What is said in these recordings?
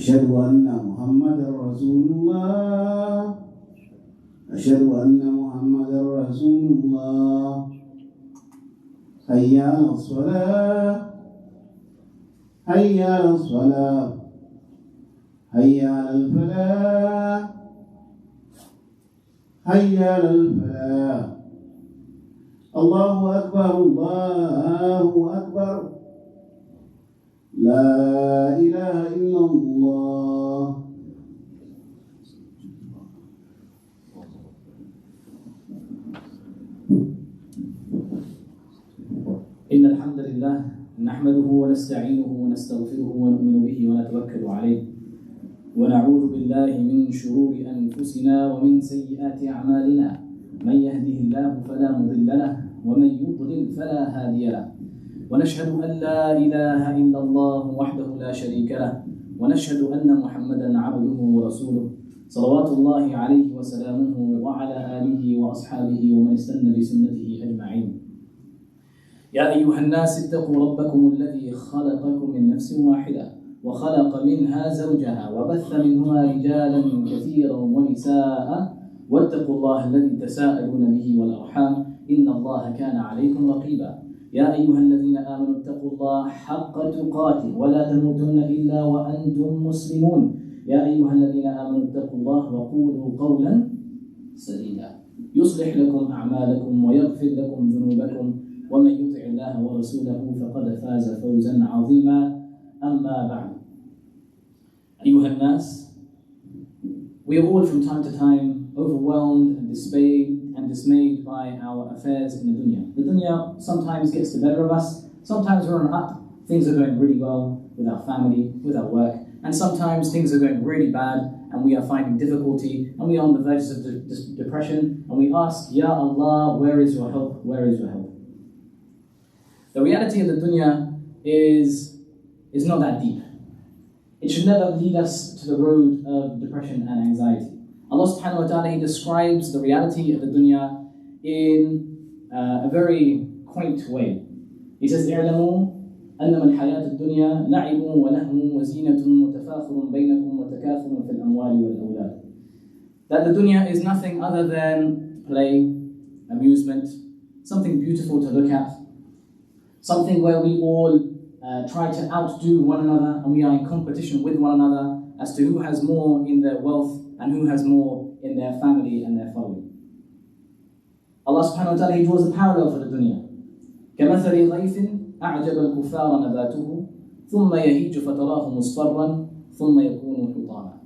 أشهد أن محمدا رسول الله أشهد أن محمدا رسول الله حي على الصلاة حي على الصلاة حي على الفلاح حي على الفلاح الله أكبر الله أكبر لا إله إلا الله. إن الحمد لله نحمده ونستعينه ونستغفره ونؤمن به ونتوكل عليه ونعوذ بالله من شرور أنفسنا ومن سيئات أعمالنا من يهده الله فلا مضل له ومن يضلل فلا هادي له ونشهد أن لا إله إلا الله وحده لا شريك له ونشهد أن محمدا عبده ورسوله صلوات الله عليه وسلامه وعلى آله وأصحابه ومن استنى بسنته أجمعين. يا أيها الناس اتقوا ربكم الذي خلقكم من نفس واحدة وخلق منها زوجها وبث منهما رجالا كثيرا ونساء واتقوا الله الذي تساءلون به والأرحام إن الله كان عليكم رقيبا. يا أيها الذين آمنوا اتقوا الله حق تقاته ولا تموتن إلا وأنتم مسلمون. يا أيها الذين آمنوا اتقوا الله وقولوا قولا سديدا يصلح لكم أعمالكم ويغفر لكم ذنوبكم ومن يطع الله ورسوله فقد فاز فوزا عظيما. أما بعد. أيها الناس, we are all from time to time overwhelmed and dismayed by our affairs in the dunya. The dunya sometimes gets the better of us, sometimes we're on up, things are going really well with our family, with our work, and sometimes things are going really bad and we are finding difficulty and we are on the verge of depression and we ask, Ya Allah, where is your help? Where is your help? The reality of the dunya is not that deep. It should never lead us to the road of depression and anxiety. Allah subhanahu wa ta'ala, He describes the reality of the dunya in a very quaint way. He says, اعلموا أنما الحياة الدنيا لعب ولهو وزينة وتفاخر بينكم وتكاثر في الأموال والأولاد. That the dunya is nothing other than play, amusement, something beautiful to look at, something where we all try to outdo one another and we are in competition with one another as to who has more in their wealth and who has more in their family and their following. Allah subhanahu wa ta'ala, He draws a parallel for the dunya. كَمَثَلِ غَيْثٍ أَعْجَبَ الْكُفَّارَ نَبَاتُهُ ثُمَّ يَهِيجُ فَتَرَاهُ مُصْفَرًّا ثُمَّ يَكُونُ حُطَامًا.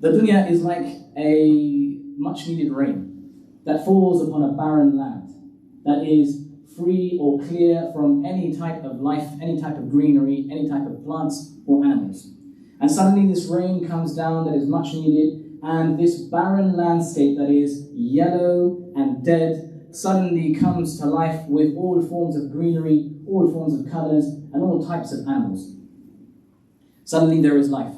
The dunya is like a much needed rain that falls upon a barren land that is free or clear from any type of life, any type of greenery, any type of plants or animals. And suddenly this rain comes down that is much needed, and this barren landscape that is yellow and dead suddenly comes to life with all forms of greenery, all forms of colors, and all types of animals. Suddenly there is life.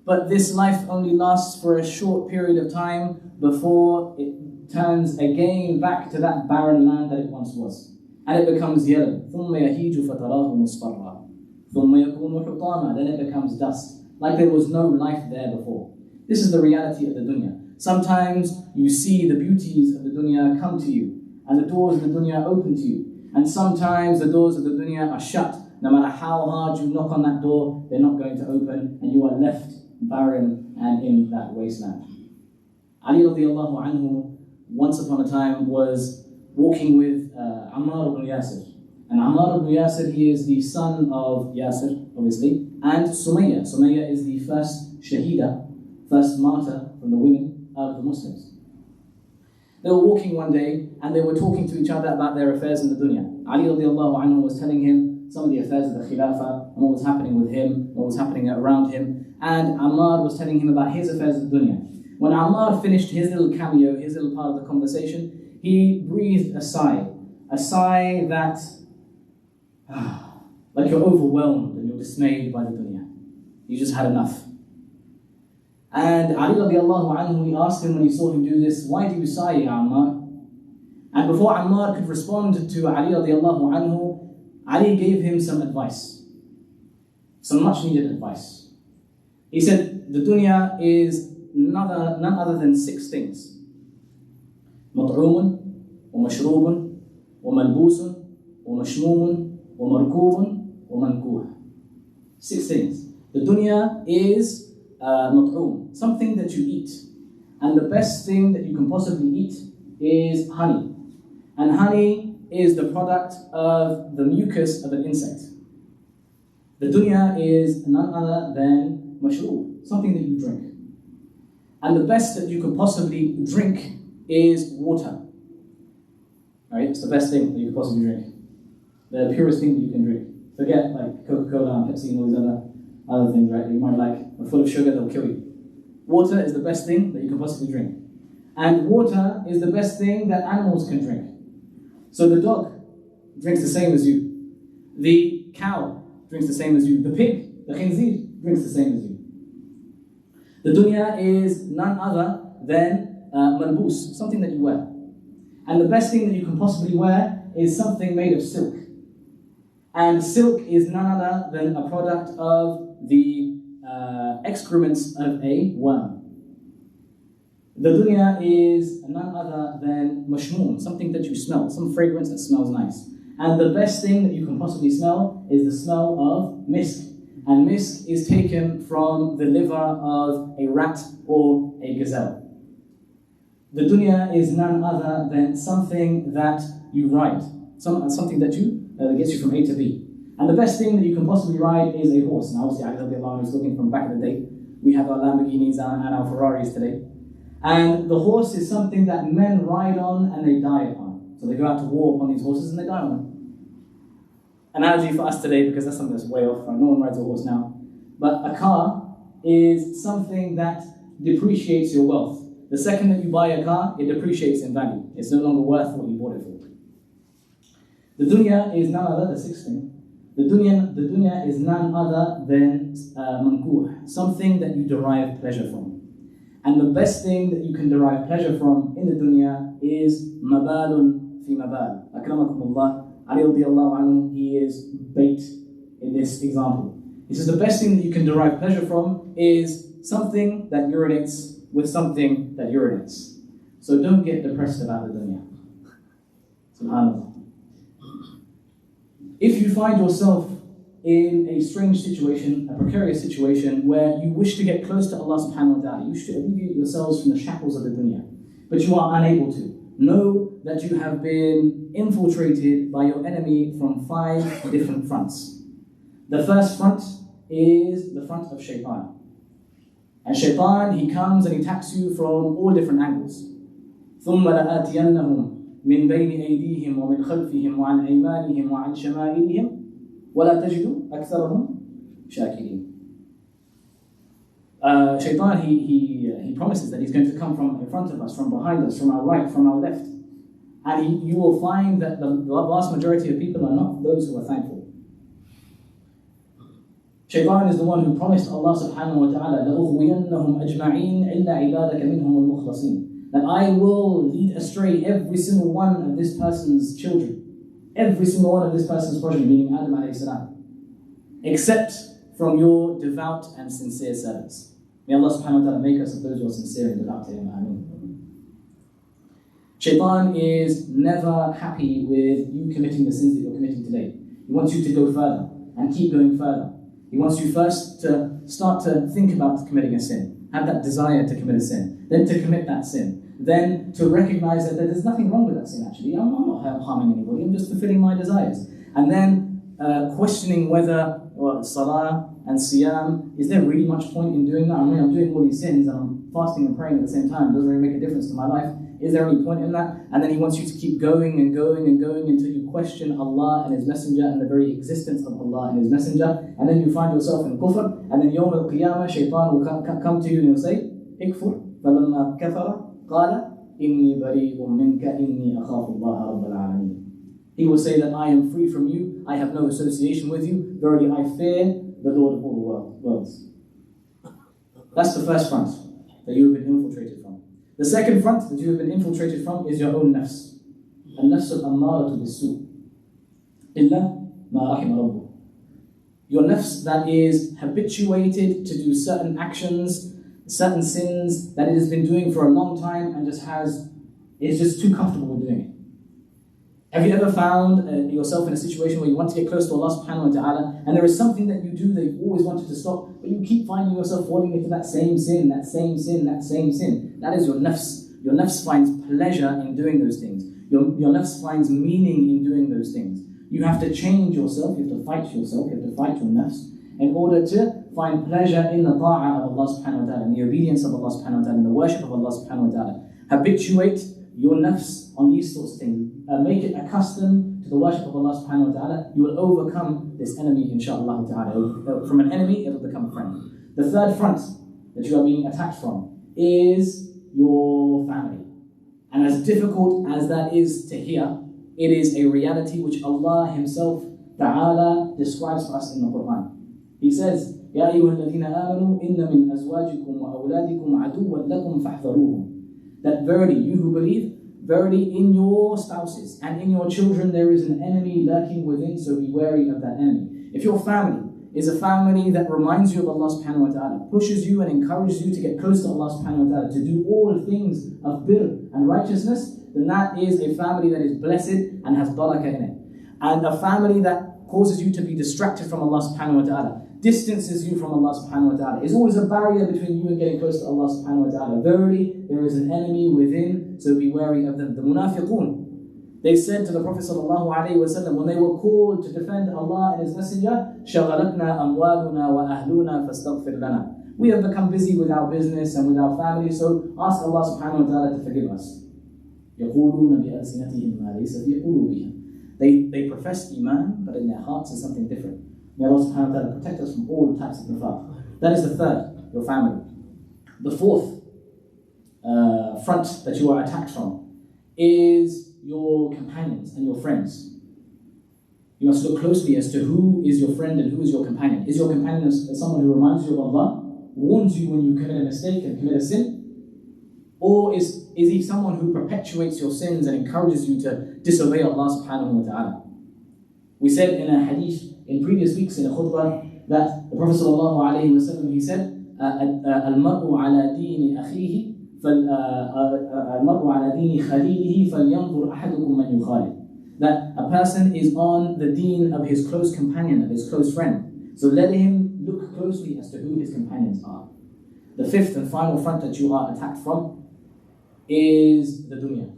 But this life only lasts for a short period of time before it turns again back to that barren land that it once was. And it becomes yellow. ثُمَّ يَهِيجُ فَتَرَاهُ مُصْفَرًّا ثُمَّ يَكُونُ حُطَامًا. Then it becomes dust, like there was no life there before. This is the reality of the dunya. Sometimes you see the beauties of the dunya come to you, and the doors of the dunya open to you. And sometimes the doors of the dunya are shut. No matter how hard you knock on that door, they're not going to open, and you are left barren and in that wasteland. Ali radiallahu anhu, once upon a time, was walking with Ammar ibn Yasir. And Ammar ibn Yasir, he is the son of Yasir, obviously, and Sumayya. Sumayya is the first Shahida, first martyr from the women of the Muslims. They were walking one day and they were talking to each other about their affairs in the dunya. Ali radiallahu anhu was telling him some of the affairs of the Khilafah and what was happening with him, what was happening around him. And Ammar was telling him about his affairs of the dunya. When Ammar finished his little cameo, his little part of the conversation, he breathed a sigh that, like you're overwhelmed and you're dismayed by the dunya. You just had enough. And Ali radiallahu anhu, he asked him when he saw him do this, why do you sigh, ya Ammar? And before Ammar could respond to Ali radiallahu anhu, Ali gave him some advice. some much needed advice. He said, the dunya is none other than 6 things. مطعوم ومشروب وملبوس ومشموم ومركوب ومنكوح. 6 things. The dunya is مطعوم, something that you eat. And the best thing that you can possibly eat is honey. And honey is the product of the mucus of an insect. The dunya is none other than mashroob, something that you drink. And the best that you could possibly drink is water. Right? It's the best thing that you could possibly drink. The purest thing that you can drink. Forget like Coca-Cola and Pepsi and all these other things, right? That you might like. They're full of sugar, they'll kill you. Water is the best thing that you can possibly drink. And water is the best thing that animals can drink. So the dog drinks the same as you. The cow drinks the same as you. The pig, the khinzir, drinks the same as you. The dunya is none other than malbus, something that you wear. And the best thing that you can possibly wear is something made of silk. And silk is none other than a product of the excrements of a worm. The dunya is none other than mashmoom, something that you smell, some fragrance that smells nice. And the best thing that you can possibly smell is the smell of misk. And misk is taken from the liver of a rat or a gazelle. The dunya is none other than something that you ride, something that gets you from A to B. And the best thing that you can possibly ride is a horse. Now obviously Ali is looking from back in the day. We have our Lamborghinis and our Ferraris today. And the horse is something that men ride on and they die upon. So they go out to war upon these horses and they die on them. Analogy for us today, because that's something that's way off. No one rides a horse now. But a car is something that depreciates your wealth. The second that you buy a car, it depreciates in value. It's no longer worth what you bought it for. The dunya is none other, the 6th thing. The dunya is none other than mankuh, something that you derive pleasure from. And the best thing that you can derive pleasure from in the dunya is mabalun fi mabal. Akramakumullah, Ali radiallahu anhu, he is bait in this example. He says the best thing that you can derive pleasure from is something that urinates with something that urinates. So don't get depressed about the dunya. SubhanAllah. If you find yourself in a strange situation, a precarious situation, where you wish to get close to Allah subhanahu wa ta'ala, you wish to alleviate yourselves from the shackles of the dunya, but you are unable to, know that you have been infiltrated by your enemy from 5 different fronts. The first front is the front of shaitan. And shaitan, he comes and he attacks you from all different angles. ثُمَّ لَآتِيَنَّهُمْ من بين أيديهم ومن خلفهم وعن أيمانهم وعن شمائلهم ولا تجد أكثرهم شاكرين. Shaitan, he promises that he's going to come from in front of us, from behind us, from our right, from our left. And you will find that the vast majority of people are not those who are thankful. Shaitan is the one who promised Allah subhanahu wa ta'ala لَأُغْوِيَنَّهُمْ أَجْمَعِينَ إِلَّا عِبَادَكَ مِنْهُمُ الْمُخْلَصِينَ, that I will lead astray every single one of this person's children, every single one of this person's progeny, meaning Adam alayhi salam, except from your devout and sincere servants. May Allah subhanahu wa ta'ala make us of those who are sincere and devout to Him. Ameen. Shaitan is never happy with you committing the sins that you're committing today. He wants you to go further and keep going further. He wants you first to start to think about committing a sin, have that desire to commit a sin, then to commit that sin, then to recognize that there's nothing wrong with that sin actually. I'm not harming anybody, I'm just fulfilling my desires. And then questioning whether salah and siyam, is there really much point in doing that? I mean, I'm doing all these sins and I'm fasting and praying at the same time, it doesn't really make a difference to my life. Is there any point in that? And then he wants you to keep going and going and going until you question Allah and His Messenger and the very existence of Allah and His Messenger. And then you find yourself in kufr. And then Yawm al-Qiyamah, Shaitan will come to you and he'll say, Ikfur, فَلَمَّا كَفَرَ قَالَ إِنِّي بَرِيءٌ مِّنْكَ إِنِّي أَخَافُ اللَّهَ رَبَّ الْعَالَمِينَ. He will say that I am free from you, I have no association with you, verily I fear the Lord of all the worlds. That's the first front that you have been infiltrated from. The second front that you have been infiltrated from is your own nafs. النفس الأمارة بالسوء إلا ما رحم ربه. Your nafs that is habituated to do certain actions, certain sins that it has been doing for a long time and is just too comfortable with doing it. Have you ever found yourself in a situation where you want to get close to Allah subhanahu wa ta'ala and there is something that you do that you've always wanted to stop, but you keep finding yourself falling into that same sin, that same sin, that same sin? That is your nafs. Your nafs finds pleasure in doing those things. Your nafs finds meaning in doing those things. You have to change yourself, you have to fight yourself, you have to fight your nafs in order to find pleasure in the ta'ah of Allah subhanahu wa ta'ala, in the obedience of Allah subhanahu wa ta'ala, in the worship of Allah subhanahu wa ta'ala. Habituate your nafs on these sorts of things. Make it accustomed to the worship of Allah subhanahu wa ta'ala. You will overcome this enemy, inshaAllah ta'ala. From an enemy, it will become a friend. The third front that you are being attacked from is your family. And as difficult as that is to hear, it is a reality which Allah Himself ta'ala describes for us in the Quran. He says, يَا أَيُّهَا الَّذِينَ آمَنُوا إِنَّ مِنْ أَزْوَاجِكُمْ وَأَوْلَادِكُمْ عَدُوًّا لَكُمْ فَاحْذَرُوهُم. That verily, you who believe, verily in your spouses and in your children there is an enemy lurking within, so be wary of that enemy. If your family is a family that reminds you of Allah subhanahu wa ta'ala, pushes you and encourages you to get close to Allah subhanahu wa ta'ala, to do all things of birr and righteousness, then that is a family that is blessed and has barakah in it. And a family that causes you to be distracted from Allah subhanahu wa ta'ala, distances you from Allah subhanahu wa ta'ala, is always a barrier between you and getting close to Allah subhanahu wa ta'ala. Verily, there is an enemy within, so be wary of them. The munafiqun, they said to the Prophet sallallahu alaihi wasallam when they were called to defend Allah and His Messenger, شَغَلَتْنَا أَمْوَالُنَا وَأَهْلُونَا فَاسْتَغْفِرْ لَنَا. We have become busy with our business and with our family, so ask Allah subhanahu wa ta'ala to forgive us. يَقُولُونَ بِأَلْسِنَتِهِمْ مَا لَيْسَ فِي قُلُوبِهِمْ. They profess Iman, but in their hearts is something different. May Allah subhanahu wa ta'ala protect us from all types of nifaq. That is the third, your family. The fourth front that you are attacked from is your companions and your friends. You must look closely as to who is your friend and who is your companion. Is your companion someone who reminds you of Allah, warns you when you commit a mistake and commit a sin? Or is he someone who perpetuates your sins and encourages you to disobey Allah subhanahu wa ta'ala? We said in a hadith in previous weeks in a khutbah that the Prophet sallallahu alayhi wa sallam, he said, الْمَرْءُ عَلَى دِينِ أَخِيهِ الْمَرْءُ عَلَى دِينِ خَلِيلِهِ فَلْيَنْظُرْ أَحَدُكُمْ مَنْ يُخَالِلُ. That a person is on the deen of his close companion, of his close friend. So let him look closely as to who his companions are. The fifth and final front that you are attacked from is the dunya.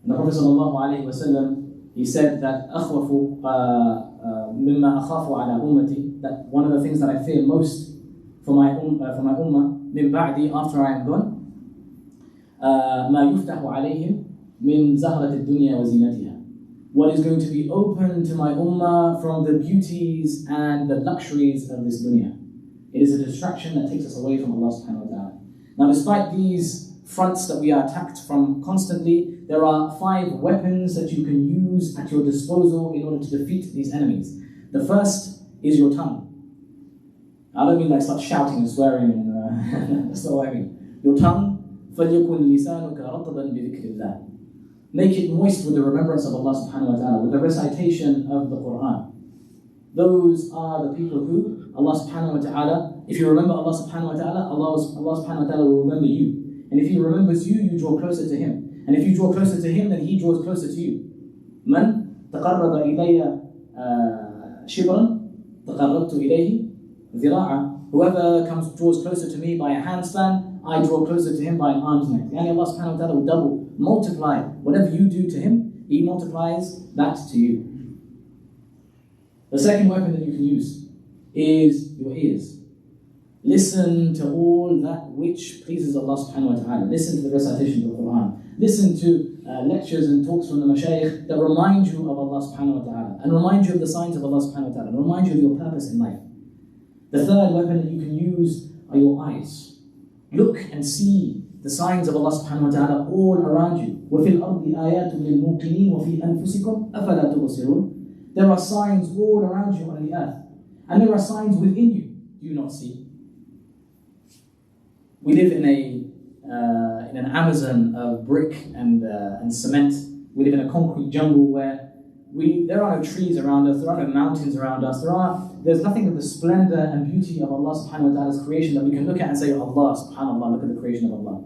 And the Prophet sallallahu alayhi wa sallam, he said that أَخْوَفُ مِمَّا أَخَافُ عَلَى أُمَّتِي, that one of the things that I fear most for my ummah, مِن بَعْدِي, after I am gone, مَا يُفْتَحُ عَلَيْهِمْ مِن زَهْرَةِ الدُّنْيَا وَزِينَتِهَا. What is going to be open to my ummah from the beauties and the luxuries of this dunya. It is a distraction that takes us away from Allah subhanahu wa ta'ala. Now, despite these fronts that we are attacked from constantly, there are 5 weapons that you can use at your disposal in order to defeat these enemies. The first is your tongue. I don't mean like start shouting and swearing, and that's not what I mean. Your tongue, فَلْيَكُنْ لِسَانُكَ رَطَبًا بِذِكْرِ اللَّهِ. Make it moist with the remembrance of Allah subhanahu wa ta'ala, with the recitation of the Quran. Those are the people who Allah subhanahu wa ta'ala, if you remember Allah subhanahu wa ta'ala, Allah subhanahu wa ta'ala will remember you. And if He remembers you, you draw closer to Him. And if you draw closer to Him, then He draws closer to you. مَنْ تَقَرَّبَ إِلَيَّ شِبْرًا تَقَرَّبْتُ إِلَيْهِ ذِرَاعًا. Whoever draws closer to me by a handspan, I draw closer to him by an arm's length. Yani Allah subhanahu wa ta'ala will double, multiply. Whatever you do to Him, He multiplies that to you. The second weapon that you can use is your ears. Listen to all that which pleases Allah subhanahu wa ta'ala. Listen to the recitation of the Quran. Listen to lectures and talks from the mashayikh that remind you of Allah subhanahu wa ta'ala and remind you of the signs of Allah subhanahu wa ta'ala and remind you of your purpose in life. The third weapon that you can use are your eyes. Look and see the signs of Allah subhanahu wa ta'ala all around you. وَفِي الْأَرْضِ آيَاتٌ لِلْمُوقِنِينَ وَفِي أَنفُسِكُمْ أَفَلَا تُبْصِرُونَ. There are signs all around you on the earth. And there are signs within you. Do you not see? We live in an Amazon of brick and cement. We live in a concrete jungle where There are no trees around us, there are no mountains around us, there's nothing of the splendor and beauty of Allah subhanahu wa ta'ala's creation that we can look at and say, Allah subhanallah, look at the creation of Allah.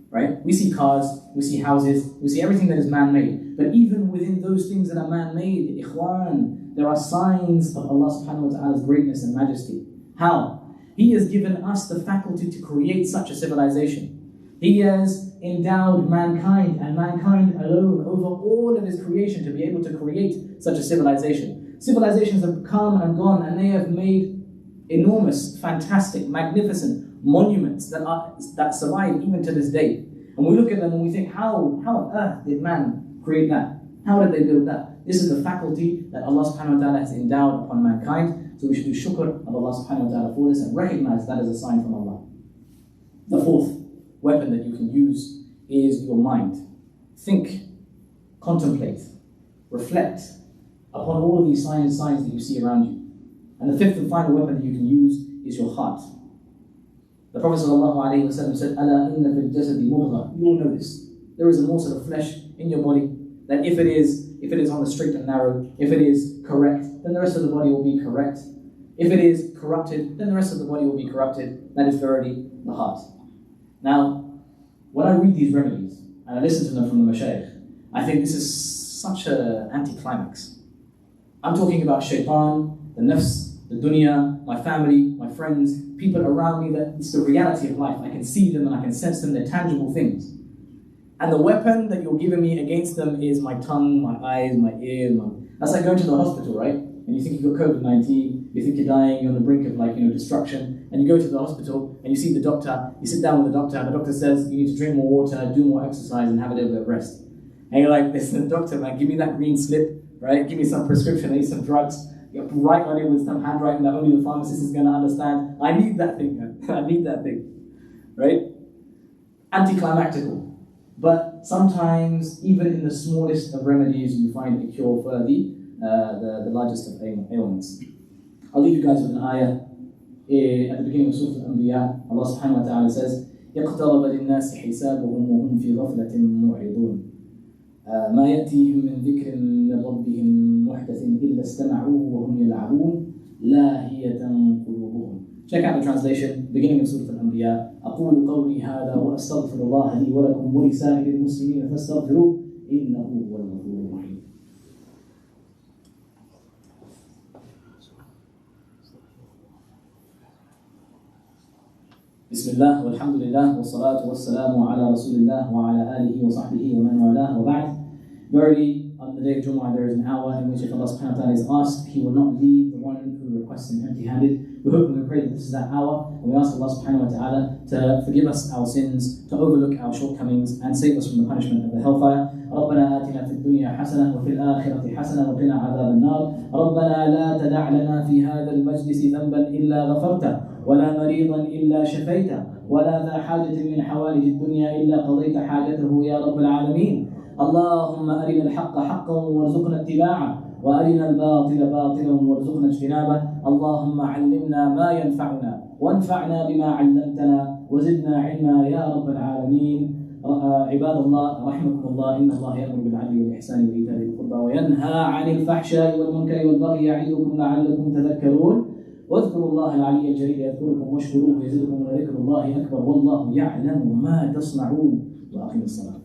Right? We see cars, we see houses, we see everything that is man-made. But even within those things that are man-made, ikhwan, there are signs of Allah subhanahu wa ta'ala's greatness and majesty. How? He has given us the faculty to create such a civilization. He has endowed mankind and mankind alone over all of his creation to be able to create such a civilization. Civilizations have come and gone and they have made enormous, fantastic, magnificent monuments that survive even to this day. And we look at them and we think, how on earth did man create that? How did they build that? This is the faculty that Allah subhanahu wa ta'ala has endowed upon mankind. So we should do shukr of Allah subhanahu wa ta'ala for this and recognize that as a sign from Allah. The fourth weapon that you can use is your mind. Think, contemplate, reflect upon all of these signs that you see around you. And the fifth and final weapon that you can use is your heart. The Prophet ﷺ said, "Ala inna fil jasadi mudghah." You all know this. There is a morsel of flesh in your body that if it is on the straight and narrow, if it is correct, then the rest of the body will be correct. If it is corrupted, then the rest of the body will be corrupted. That is verily the heart. Now, when I read these remedies and I listen to them from the mashayikh, I think this is such an anticlimax. I'm talking about shaitan, the nafs, the dunya, my family, my friends, people around me, that it's the reality of life. I can see them and I can sense them, they're tangible things. And the weapon that you're giving me against them is my tongue, my eyes, my ears. That's like going to the hospital, right? And you think you've got COVID-19, you think you're dying, you're on the brink of destruction, and you go to the hospital and you see the doctor, you sit down with the doctor, and the doctor says you need to drink more water, do more exercise, and have a little bit of rest. And you're like, listen, doctor, man, give me that green slip, right? Give me some prescription, I need some drugs. You write on it with some handwriting that only the pharmacist is going to understand. I need that thing, man. I need that thing, right? Anticlimactical. But sometimes, even in the smallest of remedies, you find a cure for the largest of ailments. I'll leave you guys with an ayah. At the beginning of Surah Al-Anbiya, Allah subhanahu wa ta'ala says, يَقْتَرَبَ لِلنَّاسِ حِسَابُهُمْ وَهُمْ فِي غَفْلَةٍ مُعْرِضُونَ مَا يَأْتِيهِمْ مِنْ ذِكْرٍ مِنْ رَبِّهِمْ مُحْدَثٍ إِلَّا اسْتَمَعُوهُ وَهُمْ يَلْعَبُونَ لَاهِيَةً قُلُوبُهُمْ. Check out the translation, beginning of Surah Al-Anbiya. أقول قولي هذا وأستغفر الله لي ولكم ولسائر المسلمين فاستغفروه إنه هو الغفور الرحيم. بسم الله والحمد لله والصلاة والسلام على رسول الله وعلى آله وصحبه ومن والاه وبعد. Verily, on the day of Jumu'ah there is an hour in which if Allah subhanahu wa ta'ala is asked, He will not leave the one who requests Him empty-handed. We hope and we pray that this is that hour, and we ask Allah subhanahu wa ta'ala to forgive us our sins, to overlook our shortcomings, and save us from the punishment of the hellfire. ربنا آتنا في الدنيا حسنة وفي الآخرة حسنة وقنا عذاب النار. ربنا لا تدع لنا في هذا المجلس ذنبا إلا غفرته ولا مريضا إلا شفيته ولا ذا حاجة من حوائج الدنيا إلا قضيت حاجته يا رب العالمين. اللهم أرنا الحق حقا وارزقنا اتباعه وأرنا الباطل باطلا وارزقنا اجتنابه. اللهم علمنا ما ينفعنا وانفعنا بما علمتنا وزدنا علما يا رب العالمين. عباد الله رحمكم الله، إن الله يأمر بالعدل والإحسان وإيتاء ذي القربى وينهى عن الفحشاء والمنكر والبغي يعظكم لعلكم تذكرون. واذكروا الله العلي الجليل يذكركم واشكروه يزدكم ولذكر الله أكبر والله يعلم ما تصنعون. وأقم الصلاة.